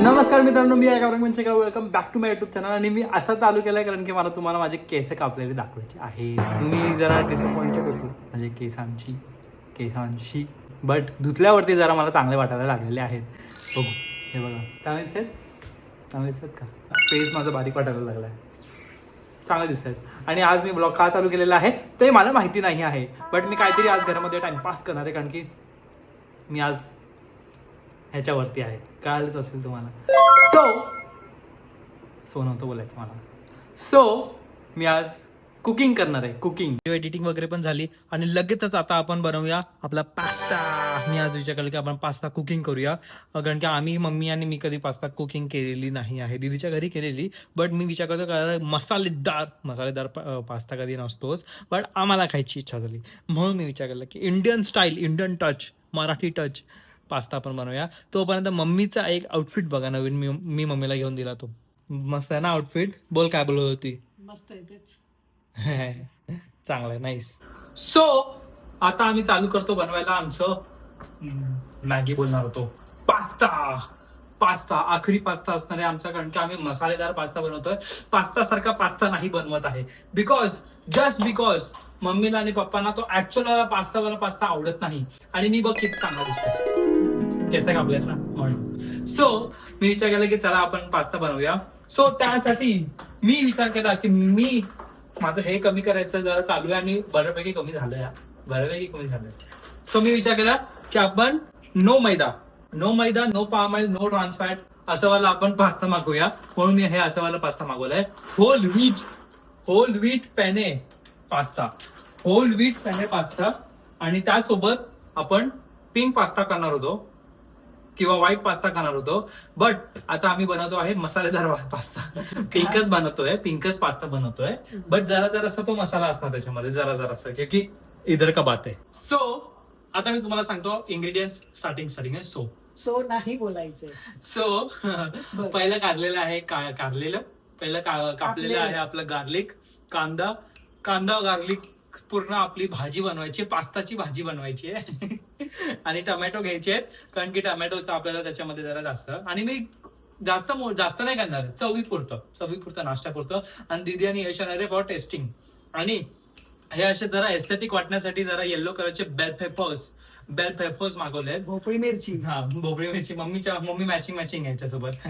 नमस्कार मित्रांनो, मी आहे म्हणजे welcome back to my YouTube channel. आणि मी असं चालू केलं आहे कारण की मला तुम्हाला माझे केस कापलेले दाखवायचे आहे. मी जरा डिसअपॉइंटेड होतो माझे केसांशी बट धुतल्यावरती जरा मला चांगले वाटायला लागलेले आहेत. बघू, हे बघा, चांगले दिसत का? फेस माझा बारीक वाटायला लागला आहे, चांगलं दिसत आहेत. आणि आज मी ब्लॉग का चालू केलेला आहे ते मला माहिती नाही आहे, बट मी काहीतरी आज घरामध्ये टाइमपास करणार आहे कारण की मी आज ह्याच्यावरती आहे, कळालंच असेल तुम्हाला. सो नव्हतं बोलायचं मला. मी आज कुकिंग करणार आहे. कुकिंग एडिटिंग वगैरे पण झाली आणि लगेचच आता आपण बनवूया आपला पास्ता. मी आज विचार केला की आपण पास्ता कुकिंग करूया कारण की आम्ही मम्मी आणि मी कधी पास्ता कुकिंग केलेली नाही आहे. दीदीच्या घरी केलेली, बट मी विचार करतो कारण मसालेदार पास्ता कधी नसतोच, बट आम्हाला खायची इच्छा झाली म्हणून मी विचार केला की Indian style, Indian touch, Marathi touch pasta आपण बनवूया. तोपर्यंत मम्मीचा एक आउटफिट बघा नवीन, मी मम्मीला घेऊन दिला. तो मस्त आहे ना आउटफिट? बोल, काय बोलत होती? मस्त आहे तेच. चांगलं आहे, नाईस. सो आता आम्ही चालू करतो बनवायला आमचं मॅगी बोलणार होतो, पास्ता आखरी पास्ता असणार आहे आमचा कारण की आम्ही मसालेदार पास्ता बनवतोय. पास्ता सारखा पास्ता नाही बनवत आहे जस्ट बिकॉज मम्मीला आणि पप्पांना तो ऍक्च्युअल पास्ता आवडत नाही. आणि मी बघ किती चांगला दिसतोय केस कापलेत ना म्हणून. सो मी विचार केला की चला आपण पास्ता बनवूया. सो त्यासाठी मी विचार केला की माझं हे कमी करायचं जरा चालू आहे आणि बऱ्यापैकी कमी झालंय. सो मी विचार केला की आपण नो मैदा, no palm oil, no trans fat असं वाला आपण पास्ता मागवूया. म्हणून मी हे असं वाला पास्ता मागवलाय. होल व्हीट पेने पास्ता आणि त्यासोबत आपण पिंक पास्ता करणार होतो किंवा व्हाईट पास्ता करणार होतो, बट आता आम्ही बनवतो आहे मसालेदार पास्ता. पिंकच पास्ता बनवतोय, बट जरा तो मसाला असणार त्याच्यामध्ये, जरा की इधर का बात आहे. सो आता मी तुम्हाला सांगतो इंग्रेडियंट्स स्टार्टिंग आहे. सो नाही बोलायचं. सो पहिलं काढलेलं आहे कापलेलं आहे आपलं गार्लिक, कांदा गार्लिक, पूर्ण आपली भाजी बनवायची, पास्ताची भाजी बनवायची आहे. आणि टोमॅटो घ्यायचे आहेत कारण की टोमॅटोचं आपल्याला त्याच्यामध्ये जरा जास्त, आणि मी जास्त नाही करणार, चवीपुरतं नाश्त्यापुरतं. आणि दीदी आणि यश येणार आहे फॉर टेस्टिंग. आणि हे असे जरा एस्थेटिक वाटण्यासाठी जरा येल्लो कलरचे बेल पेपर्स मागवले आहेत. भोपळी मिरची. मम्मी मॅचिंग याच्यासोबत.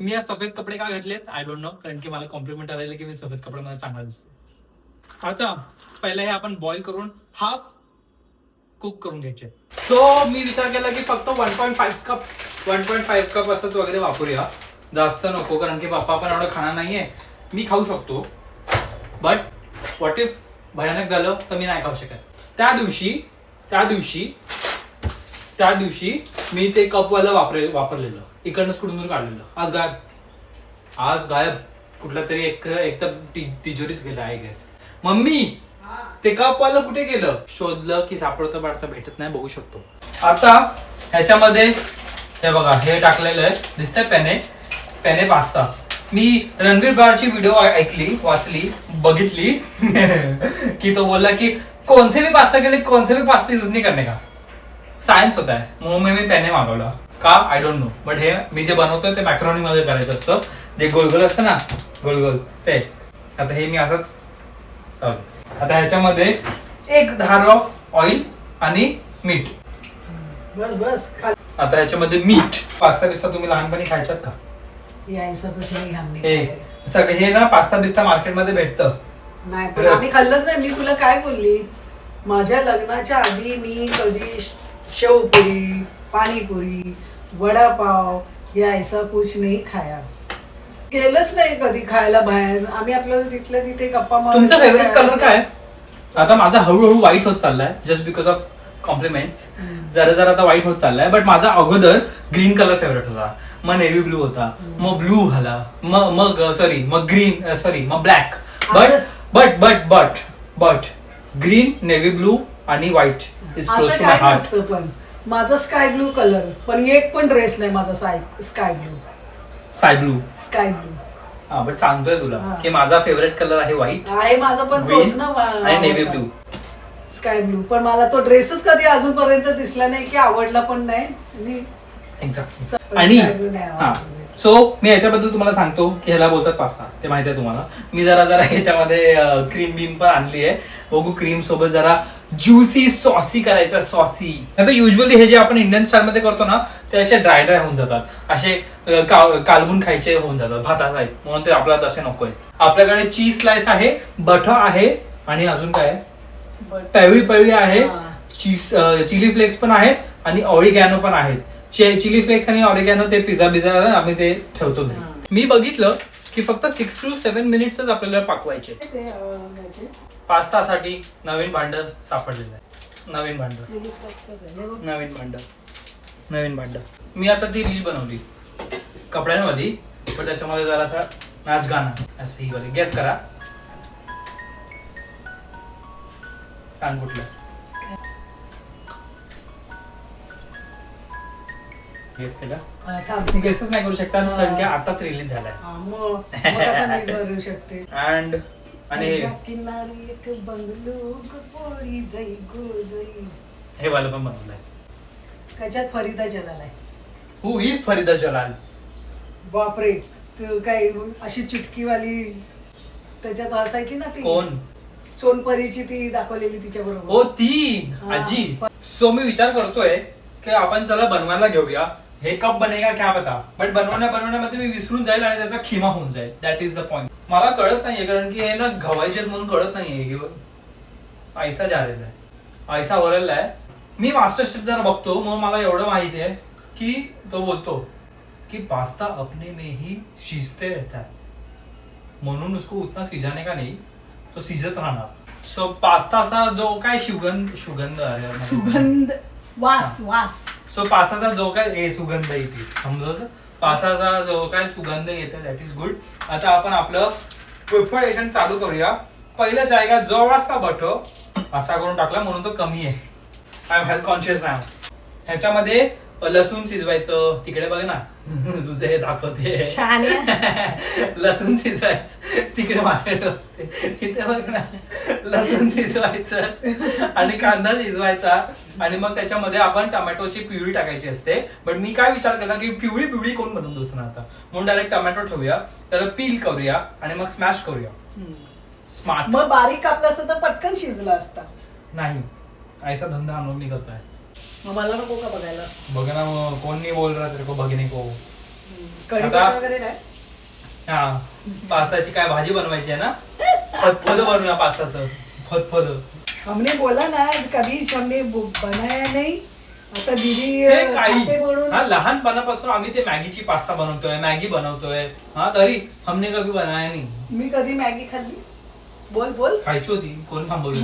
मी आज सफेद कपडे का घातलेत आय डोंट नो, कारण की मला कॉम्प्लिमेंट आलेलं की मी सफेद कपडे मला चांगला दिसतो. आता पहिलं हे आपण बॉईल करून हाफ कुक करून घ्यायचे. सो मी विचार केला की फक्त 1.5 कप असंच वगैरे वापरूया, जास्त नको कारण की पप्पा पण एवढं खाणार नाहीये. मी खाऊ शकतो, बट व्हॉट इफ भयानक झालं तर मी नाही खाऊ शकत. त्या दिवशी मी ते कपवाला वापरलेलं, इकडनंच कुठून काढलेलं, आज गायब कुठला तरी एक तर तिजोरीत गेला आहे गॅस. मम्मी ते कपवाला कुठे गेलं? शोधलं की सापडतं भेटत नाही, बघू शकतो. आता ह्याच्यामध्ये हे बघा, हे टाकलेलं आहे, दिसतंय पेने पास्ता. मी रणवीर ब्रारची व्हिडिओ बघितली की तो बोलला की कोणसे भी पास्ता यूज नहीं करने का, सायन्स होता है. म्हणून मी पेने मागवला का आय डोंट नो, बट हे मी जे बनवतोय ते मॅक्रोनी मध्ये करायचं असतं, जे गोल असतं ना, गोल ते. आता हे मी असंच, आता ह्याच्यामध्ये एक धार ऑफ ऑइल आणि मीठ. बस आता ह्याच्यामध्ये मीठ. पास्ता बिस्ता तुम्ही लहानपणी खायच्यात का? सगळे हे ना पास्ता बिस्ता मार्केटमध्ये भेटतं. नाही, पण आम्ही खाल्लंच नाही. मी तुला काय बोलली, माझ्या लग्नाच्या आधी मी कधी शेवपुरी, पाणीपुरी, वडापाव या ऐसा कुछ नाही खाया, केलंच नाही कधी खायला बाहेर. आम्ही आपलं तिथल्या तिथे गप्पा मारत. तुमचा फेवरेट कलर काय? आता माझा हळूहळू व्हाईट होत चाललाय, जस्ट बिकॉज ऑफ कॉम्प्लिमेंट्स. जरा आता व्हाईट होत चाललाय, बट माझा अगोदर ग्रीन कलर फेवरेट होता, मग नेव्ही ब्लू होता, मग ब्लू झाला, मग ग्रीन, मग black. But green, navy blue आणि white is close to my heart. पण माझा स्काय ब्लू कलर, पण एक पण ड्रेस नाही माझा स्काय ब्लू. हा, बट सांगतोय तुला की माझा फेवरेट कलर आहे व्हाईट, आहे माझा पण तोच ना, आणि नेव्ही ब्लू, स्काय ब्लू. पण मला तो ड्रेसच कधी अजूनपर्यंत दिसला नाही की आवडला पण नाही. आणि सो मी याच्याबद्दल तुम्हाला सांगतो की ह्याला बोलतात पास्ता, ते माहिती आहे तुम्हाला. मी जरा ह्याच्यामध्ये क्रीम बीम पण आणली आहे. बघू क्रीम सोबत जरा ज्युसी सॉसी करायचं, सॉसी. आता युजली हे जे आपण इंडियन स्टाईल मध्ये करतो ना ते असे ड्राय होऊन जातात, असे कालवून खायचे होऊन जातात भातासाहेब, म्हणून ते आपल्याला तसे नको आहेत. आपल्याकडे चीज स्लाइस आहे, बटर आहे आणि अजून काय पळी आहे, चिली फ्लेक्स पण आहेत आणि ऑरिगॅनो पण आहेत. चिली फ्लेक्स आणि ऑरिगॅनो ते पिझ्झा आम्ही ते ठेवतो घरी. मी बघितलं की फक्त 6 to 7 मिनिट्सच आपल्याला पाकवायचे. पास्तासाठी नवीन भांड सापडलेलं आहे. नवीन भांड. मी आता ती रील बनवली कपड्यांमध्ये, पण त्याच्यामध्ये जरासा नाच गाणं असं ही वाली. गेस करा, सांग कुठलं. गेस केला? गेसच नाही करू शकता कारण की आताच रिलीज झालाय. अँड आणि हे वाला पण बनवलंय. त्याच्यात फरीदा जलाल आहे. हु इज फरीदा जलाल? बापरे, काय अशी चुटकीवाली त्याच्यात असायची ना ती. कोण? सोनपरीची ती दाखवलेली तिच्या बरोबर. हो ती आजी. सो मी विचार करतोय की आपण चला बनवायला घेऊया. हे कप बनेगा क्या पता, बट बनवण्यामध्ये मी विसरून जाईल आणि त्याचा खिमा होऊन जाईल. That is the point. मला कळत नाहीये कारण की हे ना घवायचे म्हणून कळत नाहीये की पैसा झालेला आहे, पैसा वरलेला आहे. मी मास्टर शेफ जरा बघतो मग मला एवढं माहिती आहे की तो बोलतो कि पास्ता अपने में ही सीजते रहता है, म्हणून उसको उतना सिजाने का नहीं, तो सिजत राहणार. सो पास्ताचा जो काय सुगंध वास. सो पास्ताचा जो काय सुगंध येते समजा, पास्ताचा जो काय सुगंध येतो दॅट इज गुड. आता आपण आपलं प्रिपरेशन चालू करूया. पहिलं जायगा जवळचा बटर असा करून टाकला म्हणून तो कमी आहे. आय एम हेल्थ कॉन्शियस नाव. ह्याच्यामध्ये लसूण शिजवायचं. तिकडे बघ ना तुझे हे दाखवते लसूण शिजवायचं. तिकडे माझ्याकडे तिथे बघ ना, लसूण शिजवायचं आणि कांदा शिजवायचा आणि मग त्याच्यामध्ये आपण टोमॅटोची प्युरी टाकायची असते. बट मी काय विचार केला की प्युरी कोण बनवून दुसरं आता, म्हणून डायरेक्ट टोमॅटो ठेवूया, त्याला पील करूया आणि मग स्मॅश करूया. स्मार्ट. मग बारीक कापलं असतं तर पटकन शिजला असता. नाही, ऐसा धंदा हम लोग नहीं करता है. मग मला नको का बघायला? बघ ना, कोण नाही बोल रहा तेरे को बघने को. कढीपत्ता वगैरे काय? हा, पास्ताची काय भाजी बनवायची आहे ना, फतफद बनवूया पास्ताचं. फतफद हमने बोला ना कभी हमने बनाया नहीं. आता दीदी काही हा लहानपणापासून आम्ही ते मॅगीची पास्ता बनवतोय, मॅगी बनवतोय. हा तरी हमने कभी बनाया नाही. मी कधी मॅगी खाल्ली? बोल खायची होती, कोण थांबवली?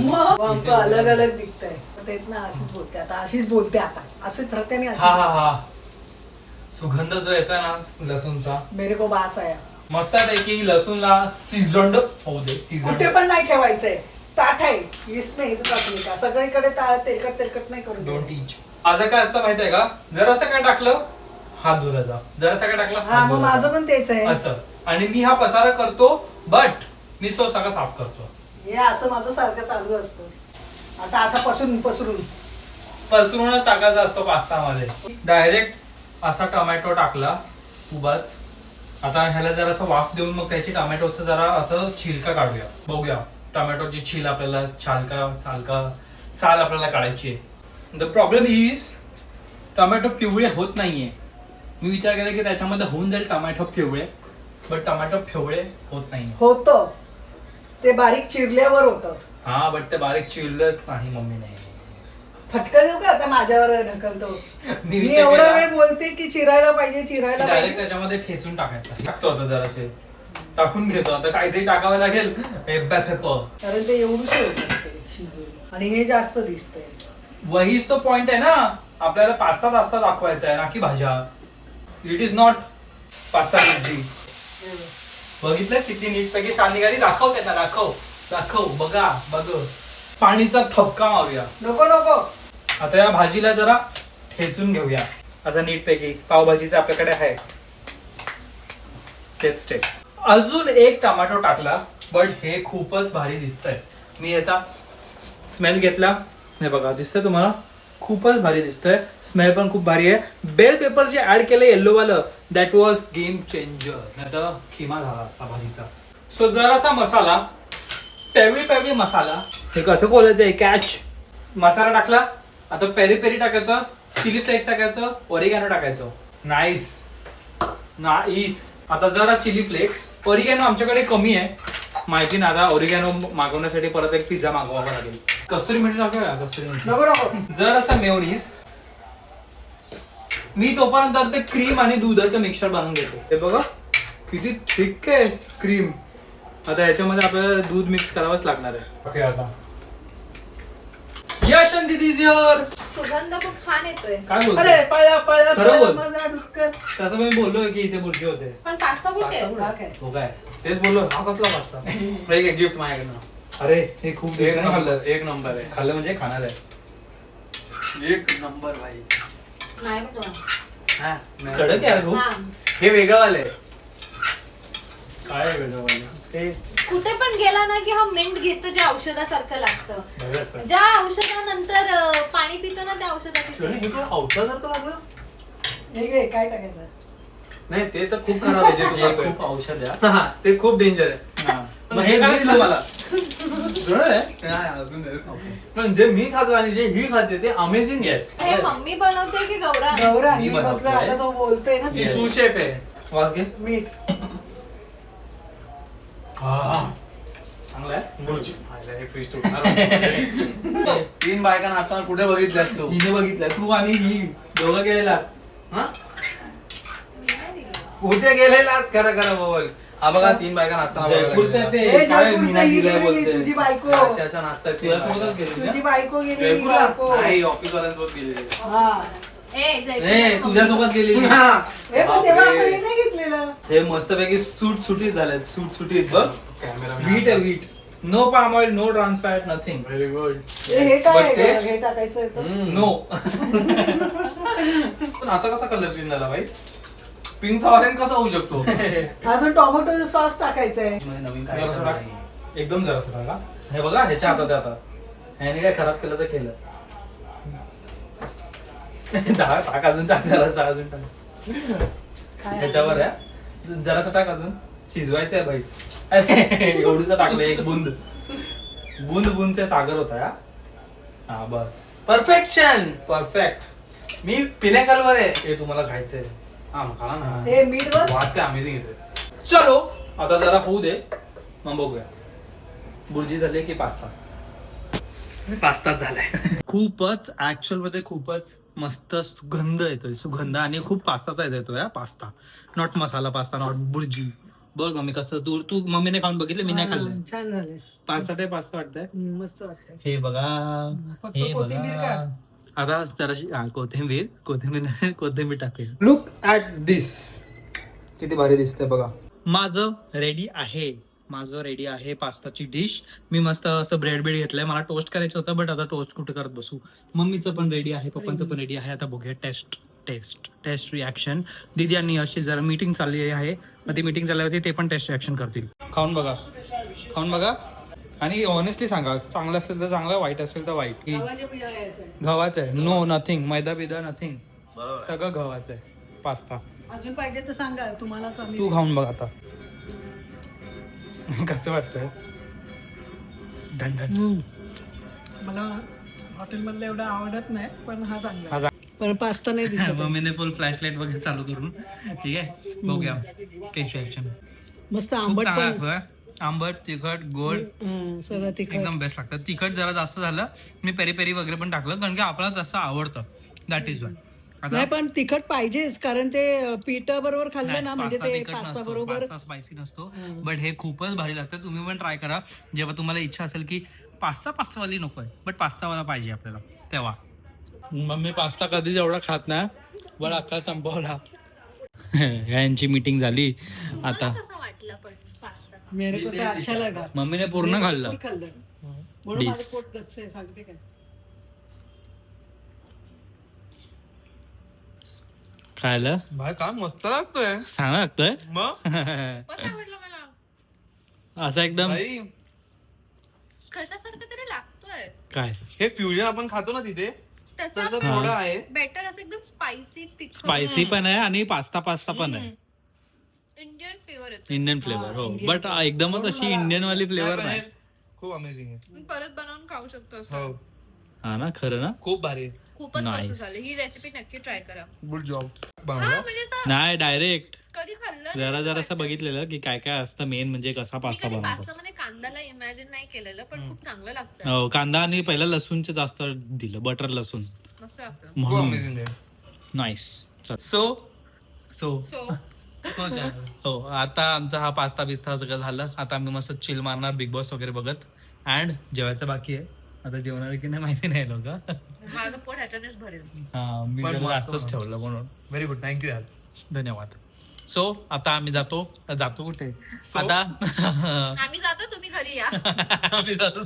अलग अलग दिखताय तेच ना. अशीच बोलते आता असेच राहते मी. हा सुगंध जो येतोय ना लसूणचा, मेरे को बास आहे. मस्त पैकी लसूणला सीझन्ड होऊ दे. कुठे पण नाही ठेवायचंय. ताट आहे, यीस्ट नाही टाकली का सगळीकडे. तेलकट नाही करून. डोंट टीच. माझं काय असतं माहितीये का, जरासं काय टाकलं हात धुला जा, जरासं काय टाकलं हा. मग माझं पण तेच आहे असं. आणि मी हा पसारा करतो बट मी सगळं साफ करतो. हे असं माझं सारखं चालू असतं. आता असा पसरूनच टाकायचा असतो पास्तामध्ये. डायरेक्ट असा टोमॅटो टाकला उभाच. आता ह्याला जरासा वाफ देऊन मग त्याची टोमॅटोचं जरा असं छिलका काढूया. बघूया टोमॅटोची छील आपल्याला साल आपल्याला काढायची आहे. द प्रॉब्लेम इज टोमॅटो पिवळे होत नाहीये. मी विचार केला की त्याच्यामध्ये होऊन जाईल टोमॅटो पिवळे, बट टोमॅटो पिवळे होत नाही. होतं ते बारीक चिरल्यावर होतं. हा, बट ते बारीक चिरलंच नाही मम्मीने. फटका देऊ का आता माझ्यावर ढकलतो? मी एवढा वेळ बोलते की चिरायला पाहिजे. डायरेक्ट त्याच्यामध्ये ठेचून टाकायचं. टाकतो आता जरासे टाकून घेतो. आता काहीतरी टाकावं लागेल कारण ते एवढंच होतं शिजून आणि हे जास्त दिसतंय. वहीच तो पॉइंट आहे ना, आपल्याला पास्ता दाखवायचा आहे ना की भाज्या. इट इज नॉट पास्ता भाजी. बघितलं किती नीटपैकी सांग निघाली. दाखव त्यांना, दाखव बघा. पाणीचा थपका मारूया. नको आता या भाजीला जरा ठेचून घेऊया असं नीटपैकी. पावभाजीचं आपल्याकडे आहे तेच स्टेप. अजून एक टोमॅटो टाकला, बट हे खूपच भारी दिसतंय. मी याचा स्मेल घेतला. हे बघा, दिसतंय तुम्हाला, खूपच भारी दिसतंय. स्मेल पण खूप भारी आहे. बेल पेपर जे ऍड केलं येल्लो वालं दॅट वॉज गेम चेंजर. नाही तर खिमा झाला असता भाजीचा. सो जरासा मसाला, पेवळी मसाला, हे कसं बोलायचं कॅच. मसाला टाकला. आता पेरी पेरी टाकायचं, चिली फ्लेक्स टाकायचं, ओरिगॅनो टाकायचं. नाईस. आता जरा चिली फ्लेक्स. ओरिगॅनो आमच्याकडे कमी आहे माहिती ना. आता ओरिगॅनो मागवण्यासाठी परत एक पिझ्झा मागवावा लागेल. कस्तुरी मीठ टाकूया. कस्तुरी मीठ नको. जर असा मेयोनीज. मी तोपर्यंत ते क्रीम आणि दुधाचं मिक्सर बनवून घेतो. हे बघा किती थिक आहे क्रीम. आता याच्यामध्ये आपल्याला दूध मिक्स करावंच लागणार आहे. ओके आता यश and दीदी is here. सुगंध खूप छान येतोय. काय बोलतो? अरे पळा खरं बोल. माझा डुक्कर. तसं मी बोललोय की इथे बुरशी होते. पण पास्ता कुठे आहे? हा काय? हो काय? तेच बोललो हा कसला पास्ता. एक गिफ्ट माझ्याकडनं. अरे हे खूप एक दिवसांनी नंबर खाल्लं. एक नंबर आहे. खाल्लं म्हणजे खाणार आहे. एक नंबर भाई. नाही म्हटलं. हा, नाही. कडक यार खूप. हा. हे वेगळं वाले. काय आहे वेगळं वालं? ते कुठे पण गेला ना की हा मिंट घेतो जे औषधासारखं लागतं. बघा. ज्या औषधानंतर पाणी पितो ना त्या औषधाची हे taste. थोडं औषधासारखं लागलं. हे घे, काय टाकायचं? नाही ते तर खूप खराब आहे जे तू हे खातोय. खूप औषध आहे. हा, ते खूप डेंजर आहे. हा. मग हे काय दिलं मला? जुळं आहे? नाही, अजून नाही. पण जे मी खातो आणि जे ही खाते ते अमेझिंग आहे. Yes. हे मम्मी बनवते की गौरा? गौरा मी मी बघलं बनवतोय. आता तो बोलतोय ना ती Yes. सुशेफ आहे. वास घे. मीठ. चांगलं आहे. बुर्जी. आयला हे फ्रीज तुटणार. 3 बायका नाचताना कुठे बघितल्यास तू? हिने बघितलं तू आणि ही दोघं गेलेला. हा? मी नाही दिली. कुठे गेलेलाच खरं बोल. हा बघा 3 बायका नाचताना बघायला जयपूरचं गेलेला. ते हे काय जयपूरचं मीना ही दिलंय गेलेली, बोलते. तुझी बायको. अशा नाचतात तीन तुझ्यासोबतच बायका. गेली तुझी का? बायको गेली जयपूरला? बायको. नाही ऑफिस वाल्यांसोबत गेलेली. हा. ए जयपूर ए मध्ये तुझ्यासोबत गेलेली. हे पण तेव्हा आपण हे नाही घेतलेलं. हे मस्तपैकी सूट सुटीत झाल्यात. सूट सुटीत बघ. कॅमेरा वीट आहे wheat. No palm oil, no trans fat, nothing. Very good. हे काय But आहे taste? गं? हे टाकायचं आहे तर. नो. पण असा कसा कलर चेंज झाला भाई? पिंकचा ऑरेंज कसा होऊ शकतो? अजून टोमॅटो सॉस टाकायचं आहे. नवीन काय जरासं टाक. एकदम जरासं टाका. हे बघा ह्याच्या हातात आहे आता. ह्याने काय खराब केलं तर केलं. टाक अजून टाक जरासं अजून टाक. काय ह्याच्यावर आहे जरासं टाक अजून. शिजवायचं आहे बाई. अरे एवढूच टाकलं एक बुंदचे सागर होता. हा बस परफेक्शन. परफेक्ट. मी पिनेकलवर आहे. हे तुम्हाला खायचंय. हा मग खाना ना. हे मीठ बघ. वास काय अमेझिंग येते. चलो आता जरा होऊ दे मग बघूया बुर्जी झाली की पास्ता. पास्ताच झालाय. खूपच ऍक्च्युअल मध्ये खूपच मस्त सुगंध येतोय. सुगंध आणि खूप पास्ताचा येतोय. Pasta not masala pasta, not bhurji. बघ मम्मी कसं तू तू मम्मीने खाऊन बघितलं, मी नाही खाल्लं. छान झाले. पास्ता ते पास्ता वाटतंय. मस्त वाटतंय. हे बघा फक्त हे कोथिंबीर बघा. काढ. आता जराशी कोथिंबीर टाकूया. लुक ऍट दिस. किती भारी दिसतंय बघा. माझं रेडी आहे पास्ताची डिश. मी मस्त असं ब्रेड घेतलंय. मला टोस्ट करायचं होतं बट आता टोस्ट कुठे करत बसू. मम्मीचं पण रेडी आहे, पप्पांचं पण रेडी आहे. आता बघूया टेस्ट रिॲक्शन. दीदी आणि यशची जरा मीटिंग चालली आहे. मग ती मीटिंग झाल्यावरती ते पण टेस्ट रिॲक्शन करतील. खाऊन बघा आणि ऑनेस्टली सांगा चांगलं असेल तर चांगलं, वाईट असेल तर वाईट. की गव्हाच्या बिया यायचं आहे. गव्हाचं आहे. नो नथिंग मैदा बिदा नथिंग. सगळं गव्हाचं आहे पास्ता. अजून पाहिजे तर सांगा तुम्हाला कमी. तू खाऊन बघ आता कसं वाटतंय. मला हॉटेल मधलं एवढं आवडत नाही पण हा चांगला हा जा. पण पास्ता नाही दिसत आहे. मम्मीने फुल फ्लॅशलाईट वगैरे चालू करून ठीक आहे बघूया टेस्ट रिॲक्शन. मस्त खूप आंबट चांगला पण. लागतोय. आंबट तिखट गोड सगळं तिखट. एकदम बेस्ट लागतं. तिखट जरा जास्त झालं. मी पेरी पेरी वगैरे पण टाकलं कारण की आपल्याला तसं आवडतं. That is why. नाही पण तिखट पाहिजेच कारण ते पिठा बरोबर खाल्लं ना म्हणजे ते पास्ता बरोबर. स्पायसी नसतो बट हे खूपच भारी लागतं. तुम्ही पण ट्राय करा जेव्हा तुम्हाला इच्छा असेल की पास्तावाली नको आहे बट पास्तावाला पाहिजे आपल्याला तेव्हा. मम्मी पास्ता कधीच एवढा खात नाही बट अख्खा संपवला. यांची मीटिंग झाली आता. कसा वाटला पण पास्ता? मेरे को तो अच्छा लगा. मम्मीने पूर्ण खाल्लं. म्हणून माझं Dish. पोट गच्च आहे सांगते काय. खायला भाई काय मस्त लागतोय. सांगा लागतोय. मग कसा वाटला मला? असं एकदम भाई कशासारखं तरी लागतोय. काय हे फ्युजन आपण खातो ना तिथे तसं तसं आपण थोडं आहे बेटर असं एकदम स्पायसी तिखट स्पायसी पण आहे आणि पास्ता पण आहे. इंडियन फ्लेवर येतो. इंडियन फ्लेवर हो, Indian बट एकदमच अशी इंडियन वाली फ्लेवर नाही. खूप अमेझिंग आहे. मी परत बनवून खाऊ शकतो हो असं. हा ना, खरं ना. खूप भारी आहे. खूपच Nice. मस्त झालं. ही रेसिपी नक्की ट्राय करा. गुड जॉब हा बनवलं. म्हणजे असं नाही, डायरेक्ट कधी खाल्लं नाही जरा असं जरासं वाटतं. बघितलेलं की काय काय असतं मेन, म्हणजे कसा मी पास्ता कधी बनवतो. पास्तामध्ये कांद्याला इमॅजिन नाही केलेलं पण खूप चांगलं लागतं. हो, कांदा आणि पहिला लसूणचं जास्त दिलं, बटर लसूण मस्त लागतं. खूप म्हणून. अमेझिंग आहे. नाईस. सो सो सो हो, आता आमचा हा पास्ता बिस्ता सगळं झालं. आता आम्ही मस्त चिल मारणार, बिग बॉस वगैरे बघत, अँड जेवायचं बाकी आहे. आता जेवणार की नाही माहिती नाही लोक. माझं पोट ह्याच्यानेच भरेल. हा, मी पण जरा मस्त जास्तच बनवलं. ठेवलं म्हणून. व्हेरी गुड, थँक्यू यार. धन्यवाद. सो आता आम्ही जातो कुठे आता आम्ही जातो, तुम्ही घरी या. आम्ही जातो.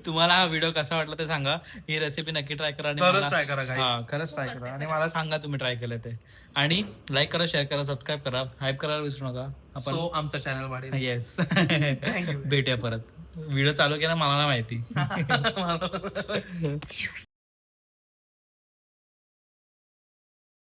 तुम्हाला हा व्हिडिओ कसा वाटला ते सांगा. ही रेसिपी नक्की ट्राय करा आणि खरंच मला- try करा, guys. हा, खरंच ट्राय खूप करा मस्त आणि आहे. मला सांगा तुम्ही ट्राय केलं ते. आणि लाईक करा, शेअर करा, सबस्क्राईब करा, हाईप करायला विसरू नका. सो आपण आमचा चॅनल वाढेल. Yes Thank you. भेटूया परत. व्हिडिओ चालू केला मला नाही माहिती.